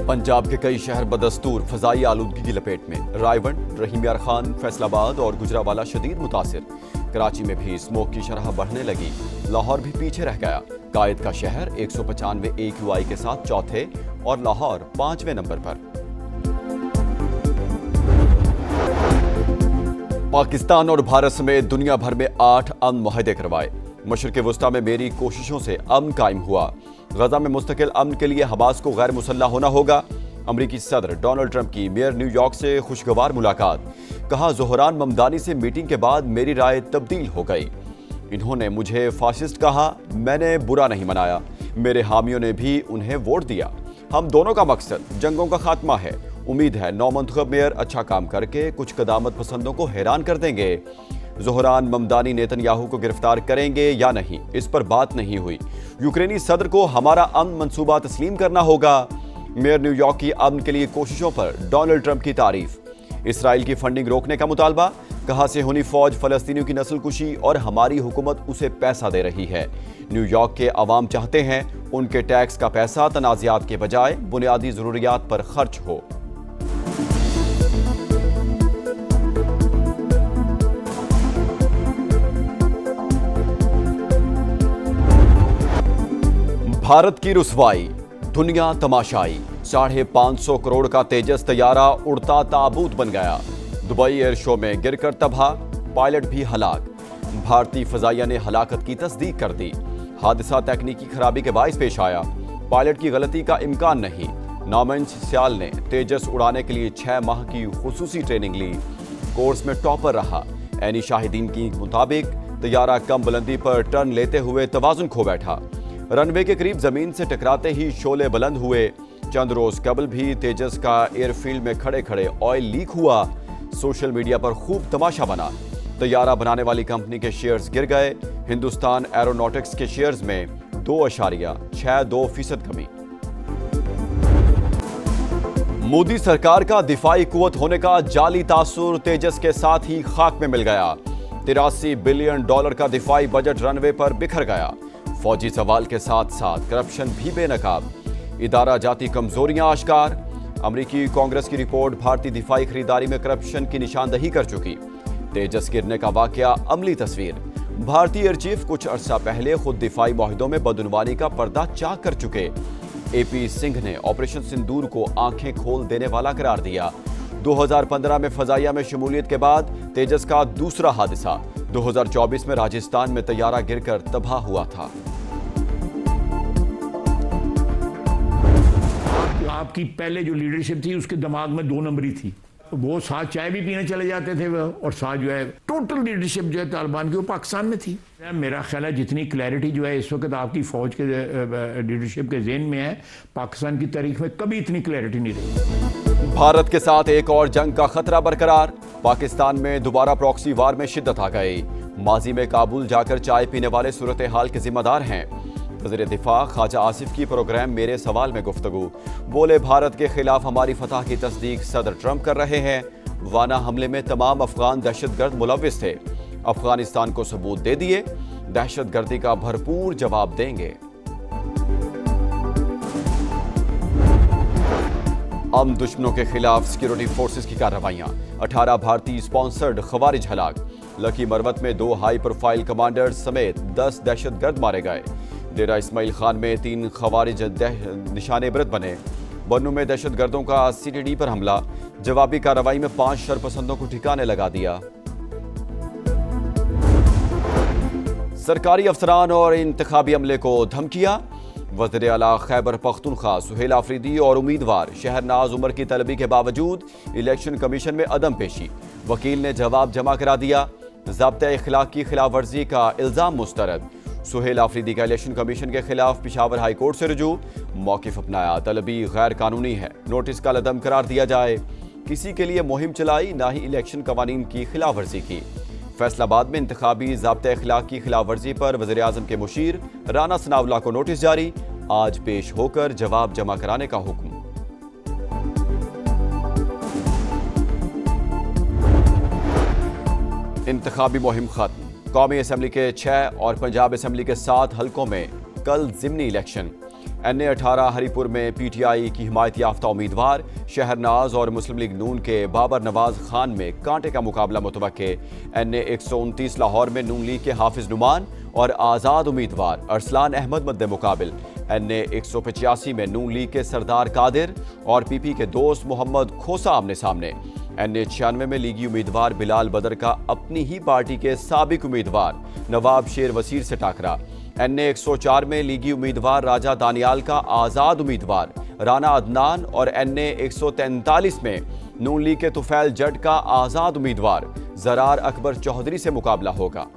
पंजाब के कई शहर बदस्तूर फजाई आलूदगी की लपेट में। रायवंड, रहीम यार खान, फैसलाबाद और गुजरावाला शदीद मुतासिर। कराची में भी स्मोक की शरह बढ़ने लगी। लाहौर भी पीछे रह गया। कायद का शहर 195 AQI के साथ चौथे और लाहौर 5वें नंबर पर। पाकिस्तान और भारत समेत दुनिया भर में 8 अमन मुआहदे करवाए। मशरिक़ वुस्ता में मेरी कोशिशों से अमन कायम हुआ। गजा में मुस्तकिल अमन के लिए हमास को गैर मुसल्लह होना होगा। अमरीकी सदर डोनाल्ड ट्रंप की मेयर न्यूयॉर्क से खुशगवार मुलाकात। कहा, ज़ोहरान ममदानी से मीटिंग के बाद मेरी राय तब्दील हो गई। इन्होंने मुझे फासिस्ट कहा, मैंने बुरा नहीं मनाया। मेरे हामियों ने भी उन्हें वोट दिया। हम दोनों का मकसद जंगों का खात्मा है। उम्मीद है नौमंतखब मेयर अच्छा काम करके कुछ कदामत पसंदों को हैरान कर देंगे। ज़ोहरान ममदानी नेतन्याहू को गिरफ्तार करेंगे या नहीं, इस पर बात नहीं हुई। यूक्रेनी सदर को हमारा अमन मंसूबा तस्लीम करना होगा। मेयर न्यूयॉर्क की अमन के लिए कोशिशों पर डोनाल्ड ट्रंप की तारीफ। इसराइल की फंडिंग रोकने का मुतालबा। कहा, सेहूनी फौज फलस्तीनियों की नस्ल कुशी और हमारी हुकूमत उसे पैसा दे रही है। न्यूयॉर्क के अवाम चाहते हैं उनके टैक्स का पैसा तनाज़ात के बजाय बुनियादी ज़रूरियात पर खर्च हो। भारत की रुसवाई, दुनिया तमाशाई। 550 करोड़ का तेजस तैयारा उड़ता ताबूत बन गया। दुबई एयर शो में गिरकर तबाह, पायलट भी हलाक। भारतीय फजाइया ने हलाकत की तस्दीक कर दी। हादसा तकनीकी खराबी के बायस पेश आया। पायलट की गलती का इम्कान नहीं। नौमंच सियाल ने तेजस उड़ाने के लिए 6 माह की खुसूसी ट्रेनिंग ली। कोर्स में टॉपर रहा। ऐनी शाहिदीन के मुताबिक तैयारा कम बुलंदी पर टर्न लेते हुए तवाजुन खो बैठा। रनवे के करीब जमीन से टकराते ही शोले बुलंद हुए। चंद रोज कबल भी तेजस का एयरफील्ड में खड़े खड़े ऑयल लीक हुआ। सोशल मीडिया पर खूब तमाशा बना। तैयारा बनाने वाली कंपनी के शेयर्स गिर गए। हिंदुस्तान एरोनॉटिक्स के शेयर्स में 2.62% कमी। मोदी सरकार का दिफाई कुव्वत होने का जाली तासुर तेजस के साथ ही खाक में मिल गया। $83 बिलियन का दिफाई बजट रनवे पर बिखर गया। फौजी सवाल के साथ साथ करप्शन भी बेनकाब। इदारा जाती कमजोरियां आश्कार। अमरीकी कांग्रेस की रिपोर्ट भारतीय दिफाई खरीदारी में करप्शन की निशानदही कर चुकी। तेजस गिरने का वाकया अमली तस्वीर। भारतीय एयर चीफ कुछ अरसा पहले खुद दिफाई मुआहदों में बदउनवानी का पर्दा चाक कर चुके। AP सिंह ने ऑपरेशन सिंदूर को आंखें खोल देने वाला करार दिया। 2015 में फजाइया में शमूलियत के बाद तेजस का दूसरा हादसा। 2024 में राजस्थान में तैयारा गिरकर तबाह हुआ था। आपकी पहले जो लीडरशिप थी उसके दिमाग में 2 नंबरी थी। वो साथ चाय भी पीने चले जाते थे और साथ जो है टोटल लीडरशिप जो है तालिबान की वो पाकिस्तान में थी। मेरा ख्याल है जितनी क्लैरिटी जो है इस वक्त आपकी फौज के लीडरशिप के ज़हन में है, पाकिस्तान की तारीख में कभी इतनी क्लैरिटी नहीं रही। भारत के साथ एक और जंग का खतरा बरकरार। पाकिस्तान में दोबारा प्रॉक्सी वार में शिद्दत आ गई। माजी में काबुल जाकर चाय पीने वाले सूरत हाल के जिम्मेदार हैं। वज़ीर दिफा ख्वाजा आसिफ की प्रोग्राम मेरे सवाल में गुफ्तगू। बोले, भारत के खिलाफ हमारी फतह की तस्दीक सदर ट्रंप कर रहे हैं। वाना हमले में तमाम अफगान दहशतगर्द मुलव्विस थे। अफगानिस्तान को सबूत दे दिए। दहशतगर्दी का भरपूर जवाब देंगे। अमन दुश्मनों के खिलाफ सिक्योरिटी फोर्सेस की कार्रवाइयां। 18 भारतीय स्पॉन्सर्ड खवारिज हलाक। लकी मरवत में 2 हाई प्रोफाइल कमांडर्स समेत 10 दहशतगर्द मारे गए। डेरा इस्माइल खान में 3 खवारिज निशाने इबरत बने। बन्नू में दहशतगर्दों का CTD पर हमला। जवाबी कार्रवाई में 5 शरपसंदों को ठिकाने लगा दिया। सरकारी अफसरान और इंतखाबी अमले को धमकियां। वज़ीर आला खैबर पख्तूनख्वा सुहेल आफरीदी और उम्मीदवार शहरनाज उमर की तलबी के बावजूद इलेक्शन कमीशन में अदम पेशी। वकील ने जवाब जमा करा दिया। ज़ाब्ता इखलाक की खिलाफ वर्जी का इल्ज़ाम मुस्तरद। सुहेल आफरीदी का इलेक्शन कमीशन के खिलाफ पिशावर हाई कोर्ट से रुजू। मौक़िफ़ अपनाया, तलबी गैर कानूनी है, नोटिस का लदम करार दिया जाए। किसी के लिए मुहिम चलाई, ना ही इलेक्शन कवानीन की खिलाफ वर्जी की। फैसलाबाद में इंतखाबी ज़ाब्ता इखलाक की खिलाफ वर्जी पर वज़ीर आज़म के मुशीर राना सनाउल्लाह को नोटिस जारी। आज पेश होकर जवाब जमा कराने का हुक्म। इंतखाबी मुहिम खत्म। कौमी असम्बली के 6 और पंजाब असम्बली के 7 हलकों में कल ज़िमनी इलेक्शन। NA18 हरिपुर में PTI की हिमायत याफ्ता उम्मीदवार शहरनाज और मुस्लिम लीग नून के बाबर नवाज खान में कांटे का मुकाबला मुतवक्के। NA129 लाहौर में नून लीग के हाफिज नुमान और आज़ाद उम्मीदवार अरसलान अहमद मद्दे मुकाबिल। NA185 में नून लीग के सरदार कादिर और PP के दोस्त मोहम्मद खोसा आमने सामने। NA96 में लीगी उम्मीदवार बिलाल बदर का अपनी ही पार्टी के साबिक उम्मीदवार नवाब शेर वसीर से टाकरा। NA104 में लीगी उम्मीदवार राजा दानियाल का आज़ाद उम्मीदवार राना अदनान और NA143 में नून लीग के तुफैल जट का आज़ाद उम्मीदवार जरार अकबर चौधरी से मुकाबला होगा।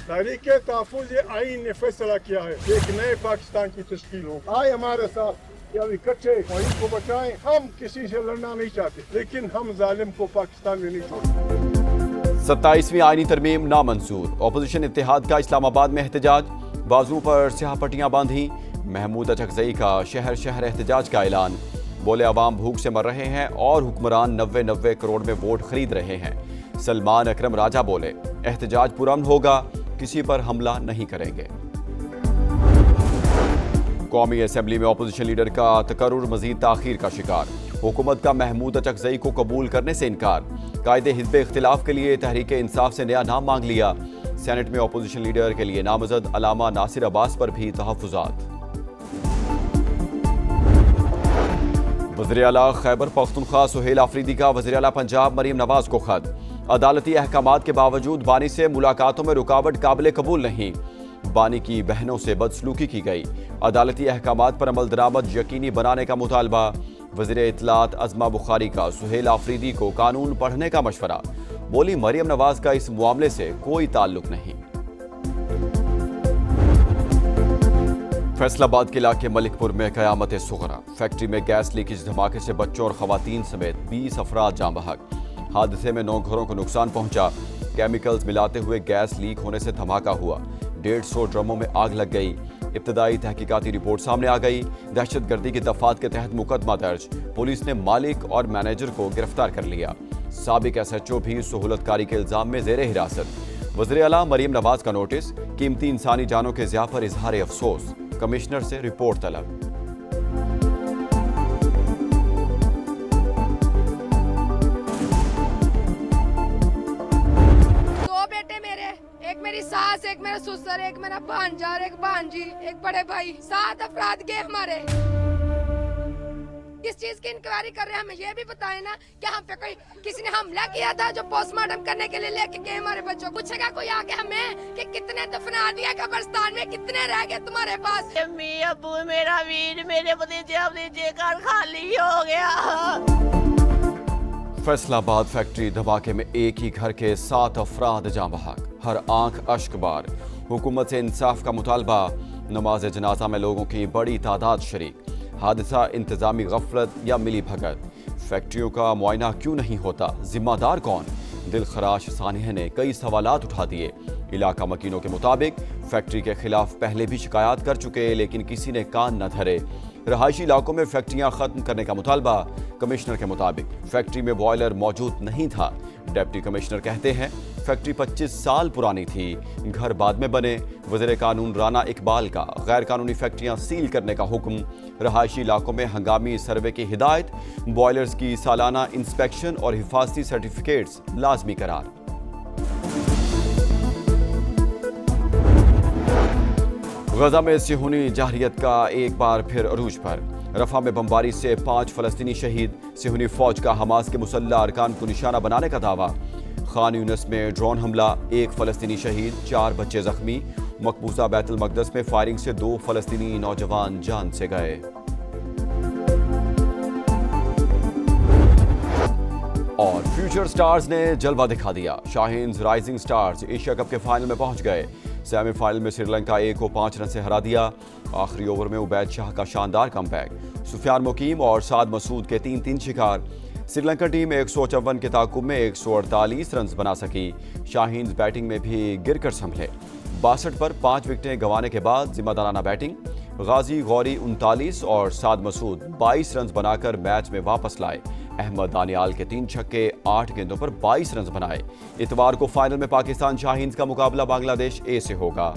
तहरीके तहफ़्फ़ुज़ आइन ने फैसला किया है एक नए पाकिस्तान की तश्कील हो। आए हमारे साथ कि अब इकट्ठे वहीं को बचाएं। हम किसी से लड़ना नहीं चाहते, लेकिन हम जालिम को पाकिस्तान में नहीं छोड़ते। 27वीं आईनी तरमीम नामंजूर। अपोजिशन इत्तेहाद का इस्लामाबाद में एहतजाज। बाजू पर स्याह पट्टियां बांधी। महमूद अचकजई का शहर शहर एहतजाज का ऐलान। बोले अवाम भूख से मर रहे हैं और हुक्मरान 90 करोड़ में वोट खरीद रहे हैं। सलमान अकरम राजा बोले एहतजाज पुरअमन होगा, किसी पर हमला नहीं करेंगे। कौमी असेंबली में अपोजिशन लीडर का तकर्रुर मजीद ताखीर का शिकार। हुकूमत का महमूद अचकजई को कबूल करने से इनकार। कायदे हिज़्ब इख्तिलाफ के लिए तहरीक इंसाफ से नया नाम मांग लिया। सेनेट में अपोजिशन लीडर के लिए नामजद अलामा नासिर अब्बास पर भी तहफ़्फ़ुज़ात। वज़ीर आला खैबर पख्तूनख्वा सुहेल आफरीदी का वज़ीर आला पंजाब मरीम नवाज को खत। अदालती अहकामात के बावजूद बानी से मुलाकातों में रुकावट काबिल कबूल नहीं। बानी की बहनों से बदसलूकी की गई। अदालती अहकामात पर अमल दरामद यकीनी बनाने का मुतालबा। वज़ीर इत्तलात अज़मा बुखारी का सुहेल आफरीदी को कानून पढ़ने का मशवरा। बोली मरीम नवाज का इस मामले से कोई ताल्लुक नहीं। फैसलाबाद के इलाके मलिकपुर में कयामत सुगरा। फैक्ट्री में गैस लीकेज धमाके से बच्चों और खवातीन समेत 20 अफराद जाँ बहक। हादसे में 9 घरों को नुकसान पहुंचा। केमिकल्स मिलाते हुए गैस लीक होने से धमाका हुआ। 150 ड्रमों में आग लग गई। इब्तदाई तहकीकाती रिपोर्ट सामने आ गई। दहशतगर्दी की दफात के तहत मुकदमा दर्ज। पुलिस ने मालिक और मैनेजर को गिरफ्तार कर लिया। साबिक SHO भी सहूलतकारी के इल्जाम में जेर हिरासत। वज़ीर आला मरीम नवाज का नोटिस। कीमती इंसानी जानों के ज़िया पर इजहार अफसोस। कमिश्नर से रिपोर्ट तलब। एक मेरी सास, एक मेरा ससुर, एक मेरा भांजा और एक भांजी, एक बड़े भाई। 7 अफराद के हमारे। किस चीज की इंक्वायरी कर रहे हैं, हमें ये भी बताएं ना कि हम पे कोई किसी ने हमला किया था जो पोस्टमार्टम करने के लिए लेके गए हमारे बच्चों। पूछेगा कोई आके हमें कि कितने दफना दिया कब्रिस्तान में, कितने रह गए तुम्हारे पास। अम्मी अब्बू मेरा वीर मेरे भतीजे घर खाली हो गया। फैसलाबाद फैक्ट्री धमाके में एक ही घर के 7 अफराद जाँ बहक। हर आंख अश्कबार। हुकूमत से इंसाफ का मुतालबा। नमाज जनाजा में लोगों की बड़ी तादाद शरीक। हादसा इंतजामी गफलत या मिली भगत। फैक्ट्रियों का मुआयना क्यों नहीं होता, जिम्मेदार कौन? दिल खराश सानिया ने कई सवालात उठा दिए। इलाका मकीनों के मुताबिक फैक्ट्री के खिलाफ पहले भी शिकायत कर चुके, लेकिन किसी ने कान न धरे। रहायशी इलाकों में फैक्ट्रियां खत्म करने का मुतालबा। कमिश्नर के मुताबिक फैक्ट्री में बॉयलर मौजूद नहीं था। डिप्टी कमिश्नर कहते हैं फैक्ट्री 25 साल पुरानी थी, घर बाद में बने। वज़ीर कानून राना इकबाल का गैर कानूनी फैक्ट्रियां सील करने का हुक्म। रहायशी इलाकों में हंगामी सर्वे की हिदायत। बॉयलर्स की सालाना इंस्पेक्शन और हिफाजती सर्टिफिकेट्स लाजमी करार। गजा में सिहूनी जाहिरियत का एक बार फिर अरूज पर। रफा में बमबारी से 5 फलस्तीनी शहीद। सिहूनी फौज का हमास के मुसल्ला अरकान को निशाना बनाने का दावा। खान यूनिस में ड्रोन हमला, 1 फलस्तीनी शहीद, 4 बच्चे जख्मी। मकबूजा बैतुल मकदस में फायरिंग से 2 फलस्तीनी नौजवान जान से गए। और फ्यूचर स्टार्स ने जलवा दिखा दिया। Shaheen's rising stars Asia cup के फाइनल में पहुंच गए। सेमीफाइनल में श्रीलंका A को 5 रन से हरा दिया। आखिरी ओवर में उबैद शाह का शानदार कमबैक। सुफियान मुकीम और साद मसूद के 3-3 शिकार। श्रीलंका टीम 154 के ताकुब में 148 रन बना सकी। शाहीन्स बैटिंग में भी गिरकर संभले। 62 पर 5 विकेटें गंवाने के बाद जिम्मेदाराना बैटिंग। गाजी गौरी 39 और साद मसूद 22 रन बनाकर मैच में वापस लाए। अहमद दानियाल के 3 छक्के 8 गेंदों पर 22 रन बनाए। इतवार को फाइनल में पाकिस्तान शाहीन्स का मुकाबला बांग्लादेश ए से होगा।